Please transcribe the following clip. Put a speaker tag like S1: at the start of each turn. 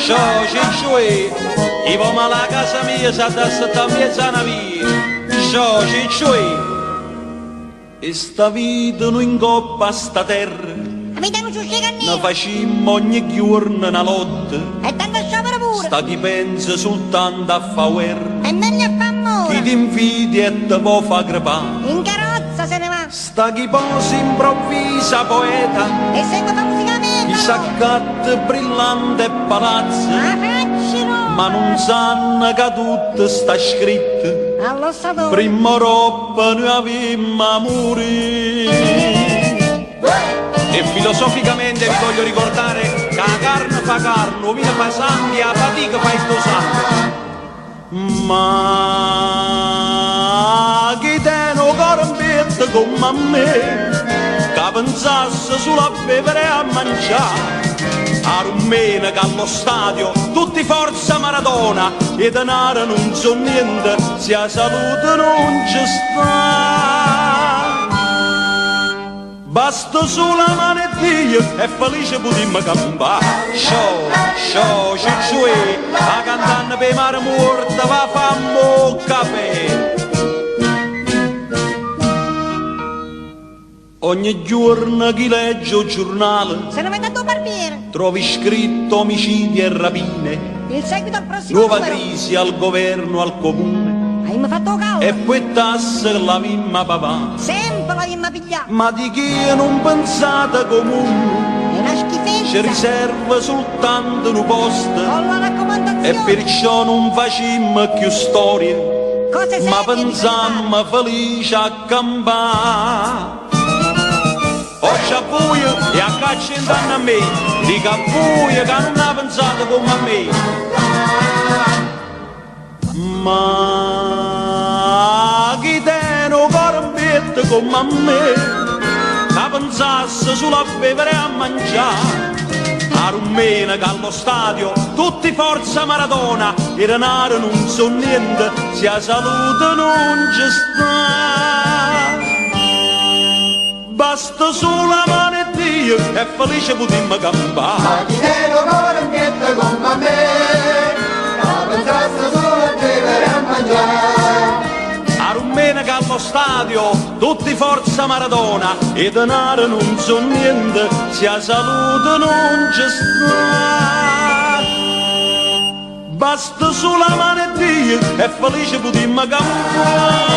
S1: Scioci ciui, i voma alla casa mia, sa da sta mezza via. Scioci ciui, e sta vita non ingoppa sta terra.
S2: Vita non ci scega
S1: Ne facimmo ogni giorno una lotta.
S2: e tanto sciopero pure.
S1: Sta chi pensa soltanto a fa guerra.
S2: E meglio a fa amore.
S1: Chi ti invidia e te può fa crepare.
S2: In carrozza se ne va.
S1: Sta chi poi si improvvisa poeta.
S2: E segue fa musicamente.
S1: Chi s'accatta brillante palazzo.
S2: Ma faccino.
S1: Ma non sanno che tutto sta scritto.
S2: Allo stato.
S1: Prima roba noi avemmo amore. E filosoficamente vi voglio ricordare che la carne fa carne, il vino fa sangue, la fatica fa il tuo sangue. Ma chi te non corrompiete come a me, che pensasse solo a bere e a mangiare. A rumena che allo stadio tutti forza Maradona e denaro non so niente, se la salute non ci sta. Basta solo la malattia e felice potremmo campare. Show, show, cicciui, la cantante per mare morta va a fammo caffè. Ogni giorno chi legge il giornale
S2: Se ne mette a tuo barbiere.
S1: trovi scritto omicidi e rapine,
S2: Il seguito al prossimo
S1: nuova
S2: numero.
S1: crisi al governo, al comune,
S2: Hai mi fatto caldo.
S1: e poi tasse la mimma papà.
S2: Sempre la imma pigliata.
S1: Ma di chi non pensate comune,
S2: È una schifezza.
S1: ci riserva soltanto un posto,
S2: Con la raccomandazione.
S1: e perciò non facciamo più storie,
S2: Cose
S1: ma
S2: serie di
S1: pensammo felici a campare. Oggi a buio e a caccia indanno a me, dico a buio che non ha pensato come a me. Ma chi te non corrompette come a me, che pensasse solo a bere e a mangiare. A rumena che allo stadio tutti forza Maradona, il denaro non so niente, se la salute non ci sta. Basta solo la malattia e felice potremmo campare.
S3: Ma chi te lo corrompiette come a me, la pensasse solo a bere e a mangiare.
S1: A rumena che allo stadio tutti forza Maradona, e denaro non so niente, se la salute non ci sta. Basta solo la malattia e felice potremmo campare.